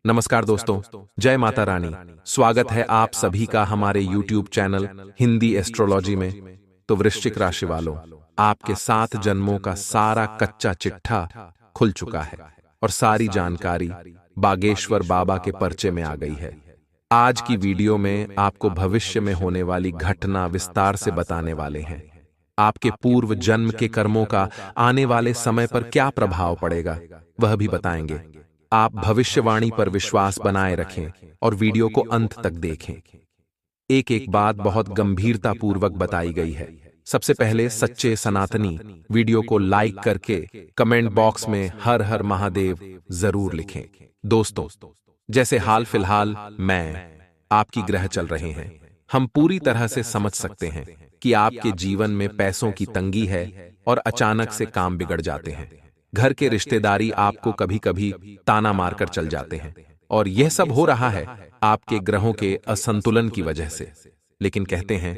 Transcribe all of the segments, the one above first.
नमस्कार दोस्तों, जय माता रानी। स्वागत है आप सभी का हमारे YouTube चैनल हिंदी एस्ट्रोलॉजी में। तो वृश्चिक राशि वालों, आपके 7 जन्मों का सारा कच्चा चिट्ठा खुल चुका है और सारी जानकारी बागेश्वर बाबा के पर्चे में आ गई है। आज की वीडियो में आपको भविष्य में होने वाली घटना विस्तार से बताने वाले हैं। आपके पूर्व जन्म के कर्मों का आने वाले समय पर क्या प्रभाव पड़ेगा, वह भी बताएंगे। आप भविष्यवाणी पर विश्वास बनाए रखें और वीडियो को अंत तक देखें। एक एक बात बहुत गंभीरता पूर्वक बताई गई है। सबसे पहले सच्चे सनातनी वीडियो को लाइक करके कमेंट बॉक्स में हर हर महादेव जरूर लिखें। दोस्तों, जैसे हाल फिलहाल आपकी ग्रह चल रहे हैं, हम पूरी तरह से समझ सकते हैं कि आपके जीवन में पैसों की तंगी है और अचानक से काम बिगड़ जाते हैं। घर के रिश्तेदारी आपको कभी कभी ताना मारकर चल जाते हैं और यह सब हो रहा है आपके ग्रहों के असंतुलन की वजह से। लेकिन कहते हैं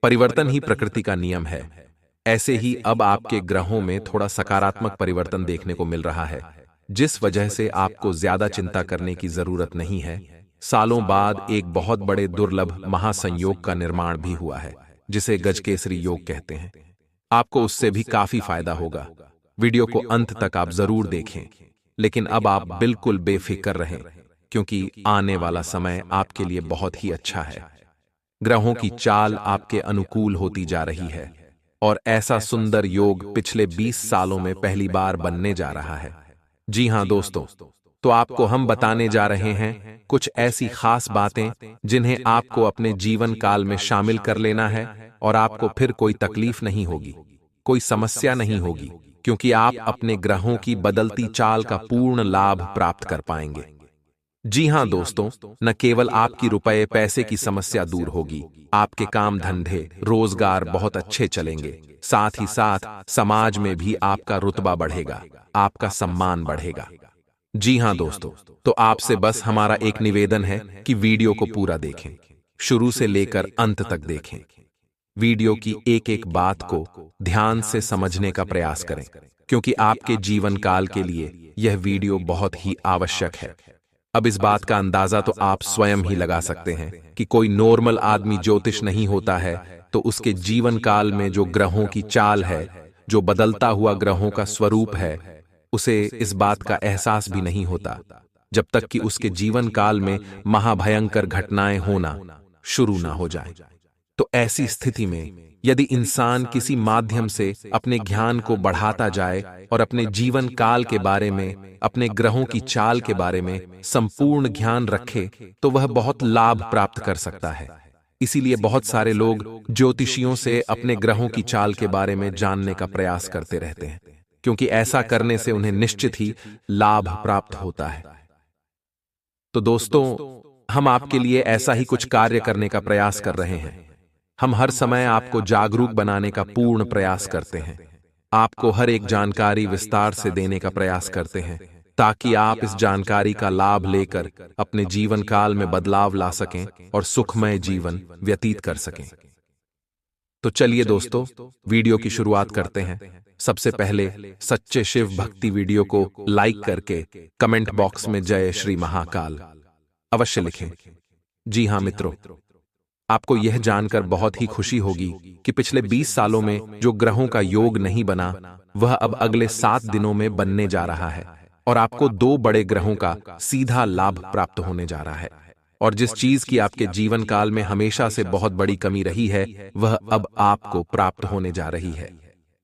परिवर्तन ही प्रकृति का नियम है। ऐसे ही अब आपके ग्रहों में थोड़ा सकारात्मक परिवर्तन देखने को मिल रहा है, जिस वजह से आपको ज्यादा चिंता करने की जरूरत नहीं है। सालों बाद एक बहुत बड़े दुर्लभ महासंयोग का निर्माण भी हुआ है, जिसे गजकेसरी योग कहते हैं। आपको उससे भी काफी फायदा होगा। वीडियो को अंत तक आप जरूर देखें, लेकिन अब आप बिल्कुल बेफिक्र रहें, क्योंकि आने वाला समय आपके लिए बहुत ही अच्छा है। ग्रहों की चाल आपके अनुकूल होती जा रही है और ऐसा सुंदर योग पिछले 20 सालों में पहली बार बनने जा रहा है। जी हां दोस्तों, तो आपको हम बताने जा रहे हैं कुछ ऐसी खास बातें जिन्हें आपको अपने जीवन काल में शामिल कर लेना है और आपको फिर कोई तकलीफ नहीं होगी, कोई समस्या नहीं होगी, क्योंकि आप अपने ग्रहों की बदलती चाल का पूर्ण लाभ प्राप्त कर पाएंगे। जी हां दोस्तों, न केवल आपकी रुपए पैसे की समस्या दूर होगी, आपके काम धंधे रोजगार बहुत अच्छे चलेंगे, साथ ही साथ समाज में भी आपका रुतबा बढ़ेगा, आपका सम्मान बढ़ेगा। जी हां दोस्तों, तो आपसे बस हमारा एक निवेदन है कि वीडियो को पूरा देखें, शुरू से लेकर अंत तक देखें। वीडियो की एक एक बात को ध्यान से समझने का प्रयास करें, क्योंकि आपके जीवन काल के लिए यह वीडियो बहुत ही आवश्यक है। अब इस बात का अंदाजा तो आप स्वयं ही लगा सकते हैं कि कोई नॉर्मल आदमी ज्योतिष नहीं होता है, तो उसके जीवन काल में जो ग्रहों की चाल है, जो बदलता हुआ ग्रहों का स्वरूप है, उसे इस बात का एहसास भी नहीं होता जब तक कि उसके जीवन काल में महाभयंकर घटनाएं होना शुरू ना हो जाए। तो ऐसी स्थिति में यदि इंसान किसी माध्यम से अपने ज्ञान को बढ़ाता जाए और अपने जीवन काल के बारे में, अपने ग्रहों की चाल के बारे में संपूर्ण ज्ञान रखे, तो वह बहुत लाभ प्राप्त कर सकता है। इसीलिए बहुत सारे लोग ज्योतिषियों से अपने ग्रहों की चाल के बारे में जानने का प्रयास करते रहते हैं, क्योंकि ऐसा करने से उन्हें निश्चित ही लाभ प्राप्त होता है। तो दोस्तों, हम आपके लिए ऐसा ही कुछ कार्य करने का प्रयास कर रहे हैं। हम हर समय आपको जागरूक बनाने का पूर्ण प्रयास करते हैं, आपको हर एक जानकारी विस्तार से देने का प्रयास करते हैं, ताकि आप इस जानकारी का लाभ लेकर अपने जीवन काल में बदलाव ला सकें और सुखमय जीवन व्यतीत कर सकें। तो चलिए दोस्तों, वीडियो की शुरुआत करते हैं। सबसे पहले सच्चे शिव भक्ति वीडियो को लाइक करके कमेंट बॉक्स में जय श्री महाकाल अवश्य लिखें। जी हां मित्रों, आपको यह जानकर बहुत ही खुशी होगी कि पिछले 20 सालों में जो ग्रहों का योग नहीं बना, वह अब अगले 7 दिनों में बनने जा रहा है और आपको 2 बड़े ग्रहों का सीधा लाभ प्राप्त होने जा रहा है। और जिस चीज की आपके जीवन काल में हमेशा से बहुत बड़ी कमी रही है, वह अब आपको प्राप्त होने जा रही है।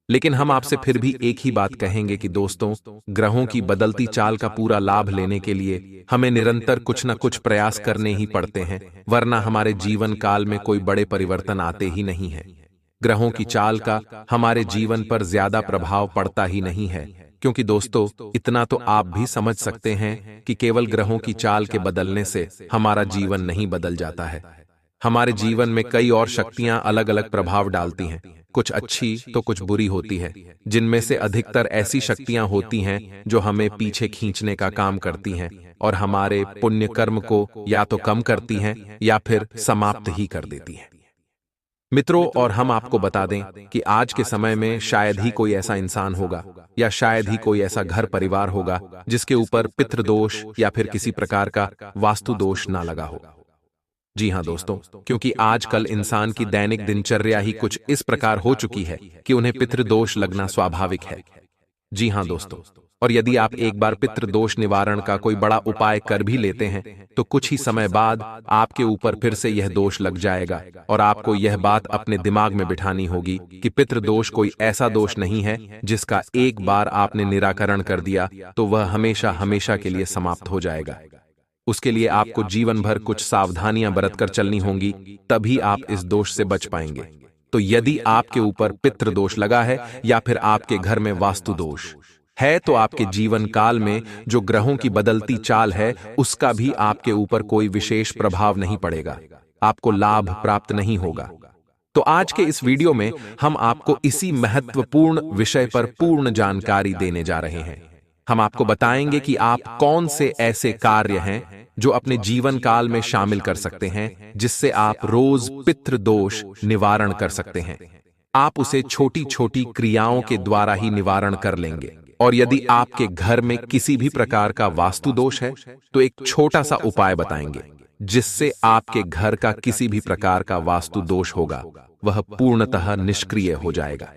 लेकिन हम आपसे फिर भी एक ही बात कहेंगे कि दोस्तों, ग्रहों की बदलती चाल का पूरा लाभ लेने के लिए हमें निरंतर कुछ न कुछ प्रयास करने ही पड़ते हैं, वरना हमारे जीवन काल में कोई बड़े परिवर्तन आते ही नहीं है। ग्रहों की चाल का हमारे जीवन पर ज्यादा प्रभाव पड़ता ही नहीं है, क्योंकि दोस्तों, इतना तो आप भी समझ सकते हैं कि केवल ग्रहों की चाल के बदलने से हमारा जीवन नहीं बदल जाता है। हमारे जीवन में कई और शक्तियां अलग अलग प्रभाव डालती हैं, कुछ अच्छी तो कुछ बुरी होती है, जिनमें से अधिकतर ऐसी शक्तियां होती हैं जो हमें पीछे खींचने का काम करती हैं और हमारे पुण्य कर्म को या तो कम करती हैं या फिर समाप्त ही कर देती हैं। मित्रों, और हम आपको बता दें कि आज के समय में शायद ही कोई ऐसा इंसान होगा या शायद ही कोई ऐसा घर परिवार होगा जिसके ऊपर पितृदोष या फिर किसी प्रकार का वास्तु दोष ना लगा हो। जी हाँ दोस्तों, क्योंकि आजकल इंसान की दैनिक दिनचर्या ही कुछ इस प्रकार हो चुकी है कि उन्हें पितृदोष लगना स्वाभाविक है। जी हाँ दोस्तों, और यदि आप एक बार पितृदोष निवारण का कोई बड़ा उपाय कर भी लेते हैं तो कुछ ही समय बाद आपके ऊपर फिर से यह दोष लग जाएगा और आपको यह बात अपने दिमाग में बिठानी होगी कि पितृदोष कोई ऐसा दोष नहीं है जिसका एक बार आपने निराकरण कर दिया तो वह हमेशा हमेशा के लिए समाप्त हो जाएगा। उसके लिए आपको जीवन भर कुछ सावधानियां बरतकर चलनी होंगी, तभी आप इस दोष से बच पाएंगे। तो यदि आपके ऊपर पितृदोष लगा है या फिर आपके घर में वास्तु दोष है तो आपके जीवन काल में जो ग्रहों की बदलती चाल है उसका भी आपके ऊपर कोई विशेष प्रभाव नहीं पड़ेगा, आपको लाभ प्राप्त नहीं होगा। तो आज के इस वीडियो में हम आपको इसी महत्वपूर्ण विषय पर पूर्ण जानकारी देने जा रहे हैं। हम आपको बताएंगे कि आप कौन से ऐसे कार्य हैं जो अपने जीवन काल में शामिल कर सकते हैं जिससे आप रोज पितृदोष निवारण कर सकते हैं। आप उसे छोटी छोटी क्रियाओं के द्वारा ही निवारण कर लेंगे। और यदि आपके घर में किसी भी प्रकार का वास्तु दोष है तो एक छोटा सा उपाय बताएंगे जिससे आपके घर का किसी भी प्रकार का वास्तु दोष होगा वह पूर्णतः निष्क्रिय हो जाएगा।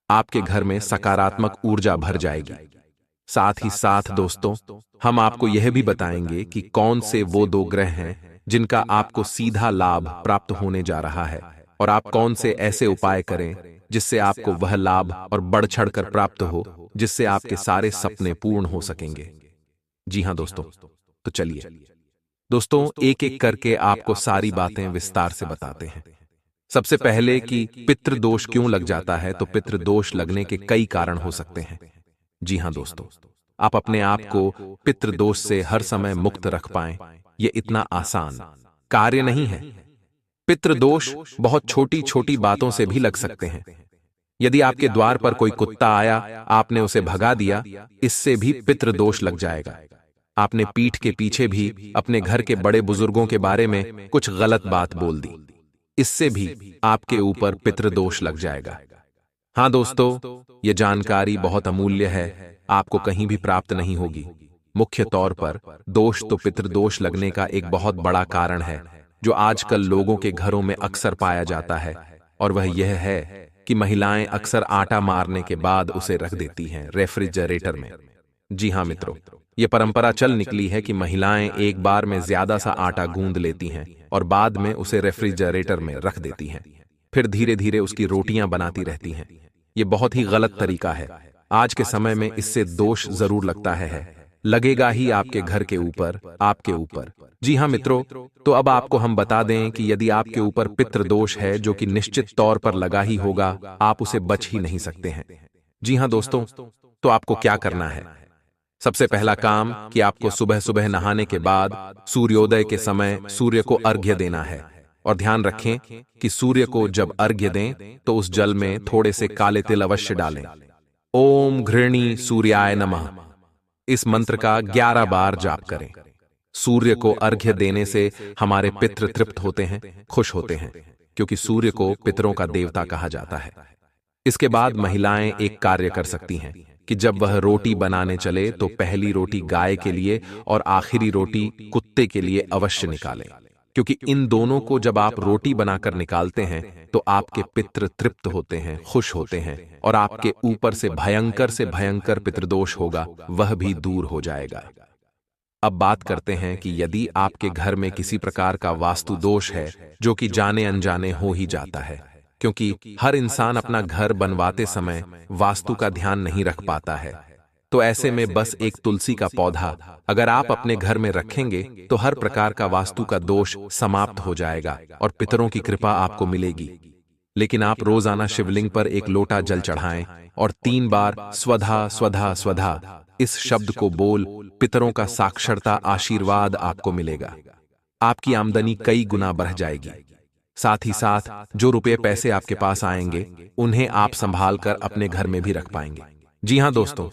आपके घर में सकारात्मक ऊर्जा भर जाएगी। साथ ही साथ दोस्तों, हम आपको यह भी बताएंगे कि कौन से वो दो ग्रह हैं जिनका आपको सीधा लाभ प्राप्त होने जा रहा है और आप कौन से ऐसे उपाय करें जिससे आपको वह लाभ और बढ़ चढ़कर प्राप्त हो जिससे आपके सारे सपने पूर्ण हो सकेंगे। जी हां दोस्तों, तो चलिए दोस्तों एक एक करके आपको सारी बातें विस्तार से बताते हैं। सबसे पहले कि पितृदोष क्यों लग जाता है, तो पितृदोष लगने के कई कारण हो सकते हैं। जी हां दोस्तों, आप अपने आप को पितृदोष से हर समय मुक्त रख पाएं, यह इतना आसान कार्य नहीं है। पितृदोष बहुत छोटी छोटी बातों से भी लग सकते हैं। यदि आपके द्वार पर कोई कुत्ता आया, आपने उसे भगा दिया, इससे भी पितृदोष लग जाएगा। आपने पीठ के पीछे भी अपने घर के बड़े बुजुर्गों के बारे में कुछ गलत बात बोल दी, इससे भी आपके ऊपर पितृदोष लग जाएगा। हां दोस्तों, यह जानकारी बहुत अमूल्य है, आपको कहीं भी प्राप्त नहीं होगी। मुख्य तौर पर दोष तो पितृदोष लगने का एक बहुत बड़ा कारण है जो आजकल लोगों के घरों में अक्सर पाया जाता है, और वह यह है कि महिलाएं अक्सर आटा मारने के बाद उसे रख देती हैं रेफ्रिजरेटर में। जी हां मित्रों, यह परंपरा चल निकली है कि महिलाएं एक बार में ज्यादा सा आटा गूंद लेती हैं और बाद में उसे रेफ्रिजरेटर में रख देती हैं, फिर धीरे धीरे उसकी रोटियां बनाती रहती हैं। यह बहुत ही गलत तरीका है। आज के समय में इससे दोष जरूर लगता है, लगेगा ही आपके घर के ऊपर, आपके ऊपर। जी हां मित्रों, तो अब आपको हम बता दें कि यदि आपके ऊपर पितृदोष है जो कि निश्चित तौर पर लगा ही होगा, आप उसे बच ही नहीं सकते हैं। जी हां दोस्तों, तो आपको क्या करना है? सबसे पहला काम कि आपको सुबह सुबह नहाने के बाद सूर्योदय के समय सूर्य को अर्घ्य देना है। और ध्यान रखें कि सूर्य को जब अर्घ्य दें तो उस जल में थोड़े से काले तिल अवश्य डालें। ओम घृणी सूर्याय नमः, इस मंत्र का 11 बार जाप करें। सूर्य को अर्घ्य देने से हमारे पितृ तृप्त होते हैं, खुश होते हैं, क्योंकि सूर्य को पितरों का देवता कहा जाता है। इसके बाद महिलाएं एक कार्य कर सकती हैं कि जब वह रोटी बनाने चले तो पहली रोटी गाय के लिए और आखिरी रोटी कुत्ते के लिए अवश्य निकालें, क्योंकि इन दोनों को जब आप रोटी बनाकर निकालते हैं तो आपके पितृ तृप्त होते हैं, खुश होते हैं, और आपके ऊपर से भयंकर पितृदोष होगा वह भी दूर हो जाएगा। अब बात करते हैं कि यदि आपके घर में किसी प्रकार का वास्तु दोष है जो कि जाने अनजाने हो ही जाता है, क्योंकि हर इंसान अपना घर बनवाते समय वास्तु का ध्यान नहीं रख पाता है, तो ऐसे में बस एक तुलसी का पौधा अगर आप अपने घर में रखेंगे तो हर प्रकार का वास्तु का दोष समाप्त हो जाएगा और पितरों की कृपा आपको मिलेगी। लेकिन आप रोजाना शिवलिंग पर एक लोटा जल चढ़ाएं और 3 बार स्वधा स्वधा स्वधा इस शब्द को बोल पितरों का साक्षरता आशीर्वाद आपको मिलेगा। आपकी आमदनी कई गुना बढ़ जाएगी। साथ ही साथ जो रुपए पैसे आपके पास आएंगे उन्हें आप संभाल कर अपने घर में भी रख पाएंगे। जी हां दोस्तों,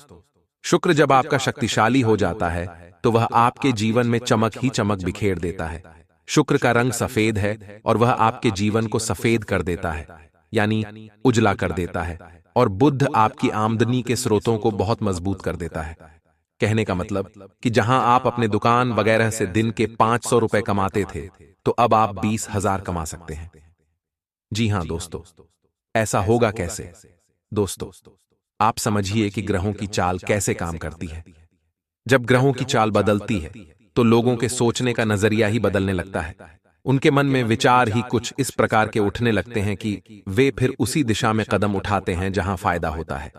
शुक्र जब आपका शक्तिशाली हो जाता है तो वह आपके जीवन में चमक ही चमक बिखेर देता है। शुक्र का रंग सफेद है और वह आपके जीवन को सफेद कर देता है, यानी उजला कर देता है। और बुध आपकी आमदनी के स्रोतों को बहुत मजबूत कर देता है। कहने का मतलब कि जहां आप अपने दुकान वगैरह से दिन के 500 रुपए कमाते थे, तो अब आप 20,000 कमा सकते हैं। जी हां दोस्तों, ऐसा होगा कैसे? दोस्तों, आप समझिए कि ग्रहों की चाल कैसे काम करती है। जब ग्रहों की चाल बदलती है, तो लोगों के सोचने का नजरिया ही बदलने लगता है। उनके मन में विचार ही कुछ इस प्रकार के उठने लगते हैं कि वे फिर उसी दिशा में कदम उठाते हैं जहां फायदा होता है।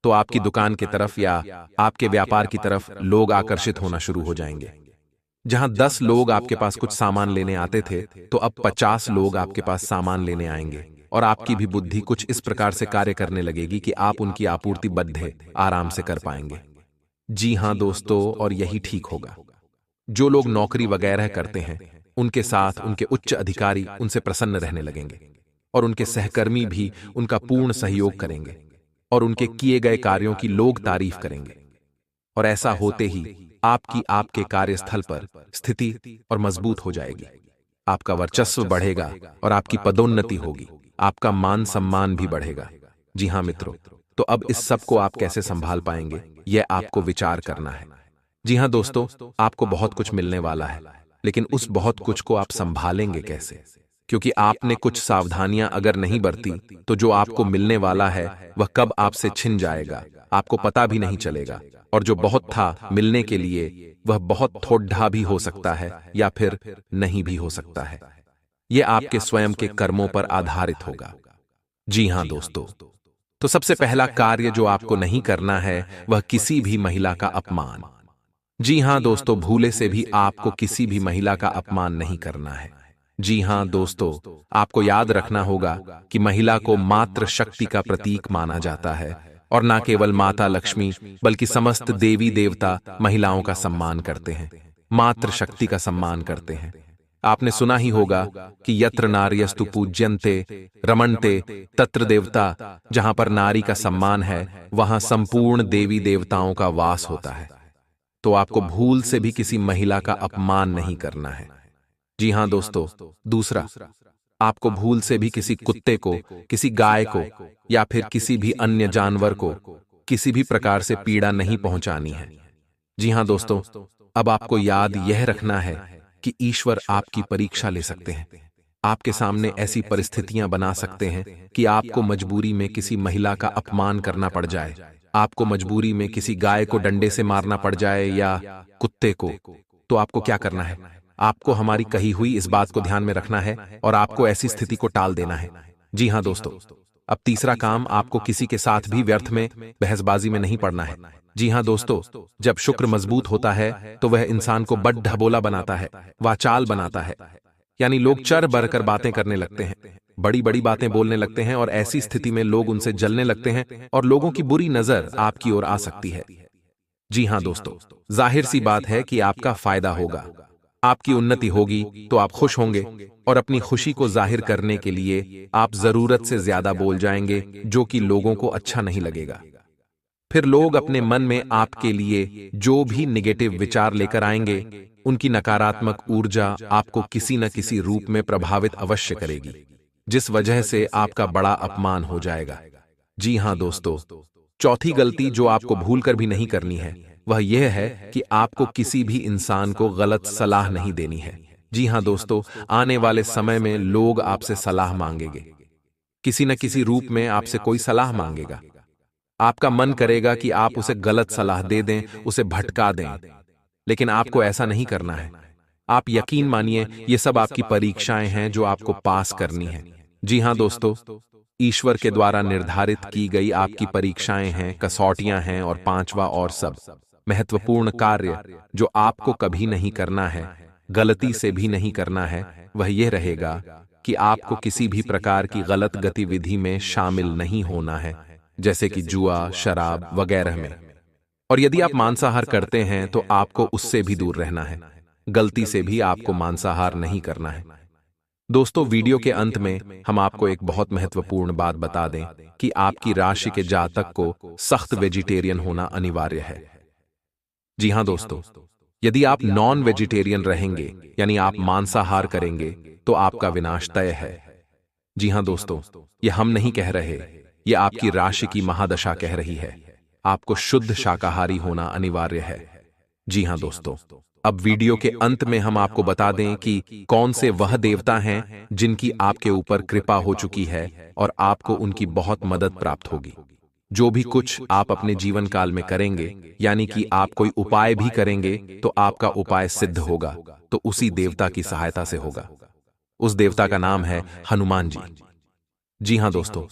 तो आपकी दुकान की तरफ या आपके व्यापार की तरफ लोग आकर्षित होना शुरू हो जाएंगे। जहां 10 लोग आपके पास कुछ सामान लेने आते थे, तो अब 50 लोग आपके पास सामान लेने आएंगे। और आपकी भी बुद्धि कुछ इस प्रकार से कार्य करने लगेगी कि आप उनकी आपूर्ति बद्ध आराम से कर पाएंगे। जी हां दोस्तों, और यही ठीक होगा। जो लोग नौकरी वगैरह करते हैं, उनके साथ उनके उच्च अधिकारी उनसे प्रसन्न रहने लगेंगे और उनके सहकर्मी भी उनका पूर्ण सहयोग करेंगे और उनके किए गए कार्यों की लोग तारीफ करेंगे। और ऐसा होते ही आपके कार्यस्थल पर स्थिति और मजबूत हो जाएगी। आपका वर्चस्व बढ़ेगा और आपकी पदोन्नति होगी। आपका मान सम्मान भी बढ़ेगा। जी हां मित्रों, तो अब इस सब को आप कैसे संभाल पाएंगे, यह आपको विचार करना है। जी हां दोस्तों, आपको बहुत कुछ मिलने वाला है, लेकिन उस बहुत कुछ को आप संभालेंगे कैसे? क्योंकि आपने कुछ सावधानियां अगर नहीं बरती, तो जो आपको मिलने वाला है वह कब आपसे छिन जाएगा, आपको पता भी नहीं चलेगा। और जो बहुत था मिलने के लिए, वह बहुत थोड़ा भी हो सकता है या फिर नहीं भी हो सकता है। यह आपके स्वयं के कर्मों पर आधारित होगा। जी हां दोस्तों, तो सबसे पहला कार्य जो आपको नहीं करना है, वह किसी भी महिला का अपमान। जी हां दोस्तों, भूले से भी आपको किसी भी महिला का अपमान नहीं करना है। जी हां दोस्तों, आपको याद रखना होगा कि महिला को मात्र शक्ति का प्रतीक माना जाता है और न केवल माता लक्ष्मी बल्कि समस्त देवी देवता महिलाओं का सम्मान करते हैं, मात्र शक्ति का सम्मान करते हैं। आपने सुना ही होगा कि यत्र नार्यस्तु पूज्यन्ते रमन्ते तत्र देवता, जहां पर नारी का सम्मान है वहां संपूर्ण देवी देवताओं का वास होता है। तो आपको भूल से भी किसी महिला का अपमान नहीं करना है। जी हां दोस्तों, दूसरा, आपको भूल से भी किसी कुत्ते को, किसी गाय को या फिर किसी भी अन्य जानवर को किसी भी प्रकार से पीड़ा नहीं पहुंचानी है। जी हां दोस्तों, अब आपको याद यह रखना है कि ईश्वर आपकी परीक्षा ले सकते हैं। आपके सामने ऐसी परिस्थितियां बना सकते हैं कि आपको मजबूरी में किसी महिला का अपमान करना पड़ जाए, आपको मजबूरी में किसी गाय को डंडे से मारना पड़ जाए या कुत्ते को। तो आपको क्या करना है? आपको हमारी कही हुई इस बात को ध्यान में रखना है और आपको ऐसी स्थिति को टाल देना है। जी हां दोस्तों, अब तीसरा काम, आपको किसी के साथ भी व्यर्थ में बहसबाजी में नहीं पड़ना है। जी हां दोस्तों, जब शुक्र मजबूत होता है तो वह इंसान को बड़ ढबोला बनाता है, वाचाल बनाता है। यानी लोग चढ़ बढ़कर बातें करने लगते हैं, बड़ी बड़ी बातें बोलने लगते हैं और ऐसी स्थिति में लोग उनसे जलने लगते हैं और लोगों की बुरी नजर आपकी ओर आ सकती है। जी हां दोस्तों, जाहिर सी बात है कि आपका फायदा होगा, आपकी उन्नति होगी तो आप खुश होंगे और अपनी खुशी को जाहिर करने के लिए आप जरूरत से ज्यादा बोल जाएंगे, जो कि लोगों को अच्छा नहीं लगेगा। फिर लोग अपने मन में आपके लिए जो भी निगेटिव विचार लेकर आएंगे, उनकी नकारात्मक ऊर्जा आपको किसी न किसी रूप में प्रभावित अवश्य करेगी, जिस वजह से आपका बड़ा अपमान हो जाएगा। जी हां दोस्तों, चौथी गलती जो आपको भूलकर भी नहीं करनी है, वह यह है कि आपको किसी भी इंसान को गलत सलाह नहीं देनी है। जी हां दोस्तों, आने वाले समय में लोग आपसे सलाह मांगेंगे, किसी न किसी रूप में आपसे कोई सलाह मांगेगा। आपका मन करेगा कि आप उसे गलत सलाह दे दें, उसे भटका दें, लेकिन आपको ऐसा नहीं करना है। आप यकीन मानिए, ये सब आपकी परीक्षाएं हैं जो आपको पास करनी है। जी हां दोस्तों, ईश्वर के द्वारा निर्धारित की गई आपकी परीक्षाएं हैं, कसौटियां हैं। और पांचवा और सब महत्वपूर्ण कार्य जो आपको कभी नहीं करना है, गलती से भी नहीं करना है, वह यह रहेगा कि आपको किसी भी प्रकार की गलत गतिविधि में शामिल नहीं होना है, जैसे कि जुआ, शराब वगैरह में। और यदि आप मांसाहार करते हैं तो आपको उससे भी दूर रहना है, गलती से भी आपको मांसाहार नहीं करना है। दोस्तों, वीडियो के अंत में हम आपको एक बहुत महत्वपूर्ण बात बता दें कि आपकी राशि के जातक को सख्त वेजिटेरियन होना अनिवार्य है। जी हां दोस्तों, यदि आप नॉन वेजिटेरियन रहेंगे यानी आप मांसाहार करेंगे तो आपका विनाश तय है। जी हां दोस्तों, ये हम नहीं कह रहे, ये आपकी राशि की महादशा कह रही है। आपको शुद्ध शाकाहारी होना अनिवार्य है। जी हां दोस्तों, अब वीडियो के अंत में हम आपको बता दें कि कौन से वह देवता हैं जिनकी आपके ऊपर कृपा हो चुकी है और आपको उनकी बहुत मदद प्राप्त होगी। जो भी कुछ आप अपने जीवन काल में करेंगे, यानी कि आप कोई उपाय भी करेंगे तो आपका उपाय सिद्ध होगा, तो उसी देवता की सहायता से होगा। उस देवता का नाम है हनुमान जी। जी हां दोस्तों,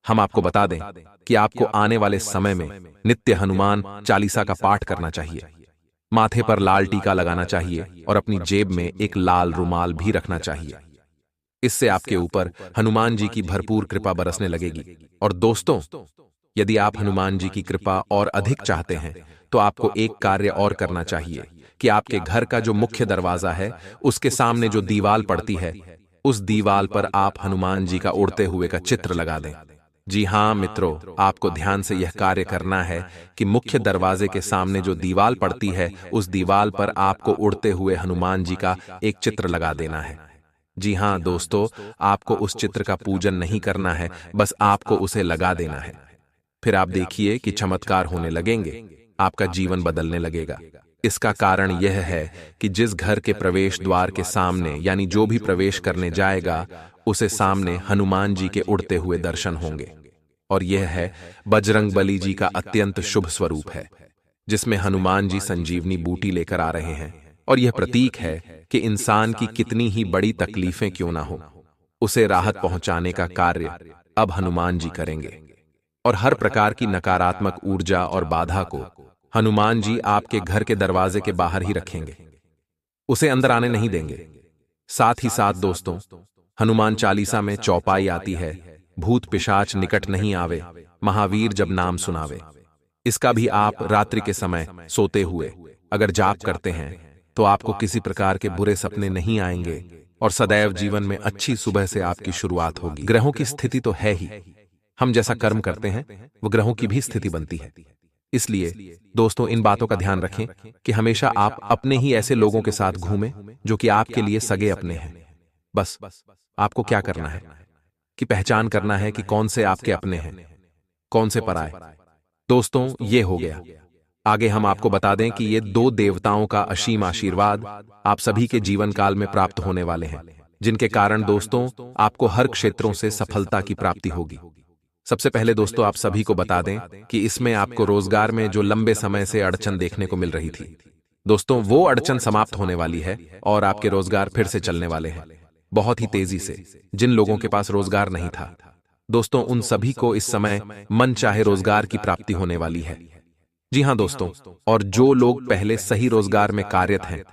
हम आपको बता दें कि आपको आने वाले समय में नित्य हनुमान चालीसा का पाठ करना चाहिए, माथे पर लाल टीका लगाना चाहिए और अपनी जेब में एक लाल रुमाल भी रखना चाहिए। इससे आपके ऊपर हनुमान जी की भरपूर कृपा बरसने लगेगी। और दोस्तों, यदि आप हनुमान जी की कृपा और अधिक चाहते हैं तो आपको एक कार्य और करना चाहिए कि आपके घर का जो मुख्य दरवाजा है उसके सामने जो दीवाल पड़ती है, उस दीवाल पर आप हनुमान जी का उड़ते हुए का चित्र लगा दें। जी हां मित्रों, आपको ध्यान से यह कार्य करना है कि मुख्य दरवाजे के सामने जो दीवाल पड़ती है उस दीवाल पर आपको उड़ते हुए हनुमान जी का एक चित्र लगा देना है। जी हां दोस्तों, आपको उस चित्र का पूजन नहीं करना है, बस आपको उसे लगा देना है। फिर आप देखिए कि चमत्कार होने लगेंगे, आपका जीवन बदलने लगेगा। इसका कारण यह है कि जिस घर के प्रवेश द्वार के सामने यानी जो भी प्रवेश करने जाएगा उसे सामने हनुमान जी के उड़ते हुए दर्शन होंगे। और यह है बजरंगबली जी का अत्यंत शुभ स्वरूप है, जिसमें हनुमान जी संजीवनी बूटी लेकर आ रहे हैं। और यह प्रतीक है कि इंसान की कितनी ही बड़ी तकलीफें क्यों ना हो, उसे राहत पहुंचाने का कार्य अब हनुमान जी करेंगे। और हर प्रकार की नकारात्मक ऊर्जा और बाधा को हनुमान जी आपके घर के दरवाजे के बाहर ही रखेंगे, उसे अंदर आने नहीं देंगे। साथ ही साथ दोस्तों, हनुमान चालीसा में चौपाई आती है, भूत पिशाच निकट नहीं आवे, महावीर जब नाम सुनावे। इसका भी आप रात्रि के समय सोते हुए अगर जाप करते हैं तो आपको किसी प्रकार के बुरे सपने नहीं आएंगे और सदैव जीवन में अच्छी सुबह से आपकी शुरुआत होगी। ग्रहों की स्थिति तो है ही, हम जैसा कर्म करते हैं वो ग्रहों की भी स्थिति बनती है। इसलिए दोस्तों, इन बातों का ध्यान रखें कि हमेशा आप अपने ही ऐसे लोगों के साथ घूमें जो कि आपके लिए सगे अपने हैं। बस आपको क्या करना है कि पहचान करना है कि कौन से आपके अपने हैं, कौन से पराए। दोस्तों, ये हो गया। आगे हम आपको बता दें कि ये दो देवताओं का असीम आशीर्वाद आप सभी के जीवन काल में प्राप्त होने वाले हैं, जिनके कारण दोस्तों आपको हर क्षेत्रों से सफलता की प्राप्ति होगी। सबसे पहले दोस्तों, आप सभी को बता दें कि इसमें आपको रोजगार में जो लंबे समय से अड़चन देखने को मिल रही थी, दोस्तों वो अड़चन समाप्त होने वाली है और आपके रोजगार फिर से चलने वाले हैं बहुत ही तेजी से। जिन लोगों के पास रोजगार नहीं था दोस्तों, उन सभी को इस समय मन चाहे रोजगार की प्राप्ति होने वाली है। जी हां दोस्तों, और जो लोग पहले सही रोजगार में कार्यरत हैं,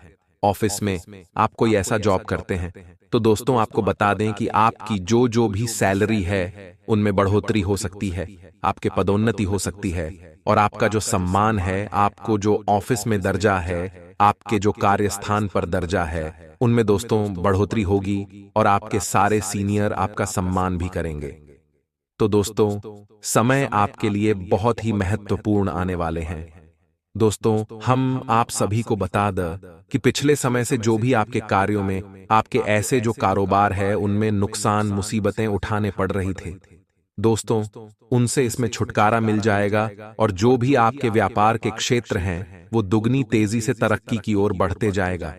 ऑफिस में आप कोई ऐसा जॉब करते हैं, तो दोस्तों आपको बता दें कि आपकी जो जो भी सैलरी है उनमें बढ़ोतरी हो सकती है, आपके पदोन्नति हो सकती है और आपका जो सम्मान है, आपको जो ऑफिस में दर्जा है, आपके जो कार्यस्थान पर दर्जा है, उनमें दोस्तों बढ़ोतरी होगी और आपके सारे सीनियर आपका सम्मान भी करेंगे। तो दोस्तों, समय आपके लिए बहुत ही महत्वपूर्ण आने वाले हैं। दोस्तों, हम आप सभी को बता दें कि पिछले समय से जो भी आपके कार्यों में, आपके ऐसे जो कारोबार है उनमें नुकसान मुसीबतें उठाने पड़ रही थे, दोस्तों उनसे इसमें छुटकारा मिल जाएगा और जो भी आपके व्यापार के क्षेत्र हैं वो दुगनी तेजी से तरक्की की ओर बढ़ते जाएगा।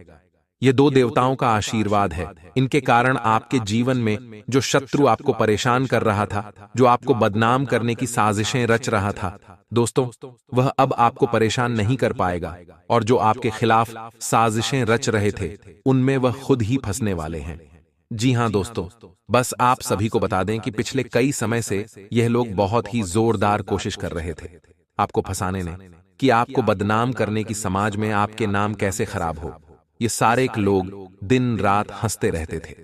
ये दो देवताओं का आशीर्वाद है। इनके कारण आपके जीवन में जो शत्रु आपको परेशान कर रहा था, जो आपको बदनाम करने की साजिशें रच रहा था, दोस्तों वह अब आपको परेशान नहीं कर पाएगा और जो आपके खिलाफ साजिशें रच रहे थे उनमें वह खुद ही फंसने वाले हैं। जी हां दोस्तों, बस आप सभी को बता दें कि पिछले कई समय से यह लोग बहुत ही जोरदार कोशिश कर रहे थे आपको फंसाने में, कि आपको बदनाम करने की, समाज में आपके नाम कैसे खराब हो। ये सारे लोग दिन रात हंसते रहते थे।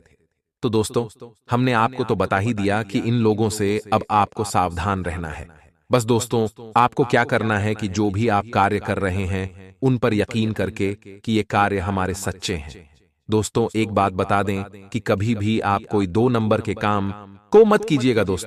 तो दोस्तों, हमने आपको तो बता ही दिया कि इन लोगों से अब आपको सावधान रहना है। बस दोस्तों, आपको क्या करना है कि जो भी आप कार्य कर रहे हैं उन पर यकीन करके कि ये कार्य हमारे सच्चे हैं। दोस्तों, एक बात बता दें कि कभी भी आप कोई 2 नंबर के काम को मत कीजिएगा दोस्तों।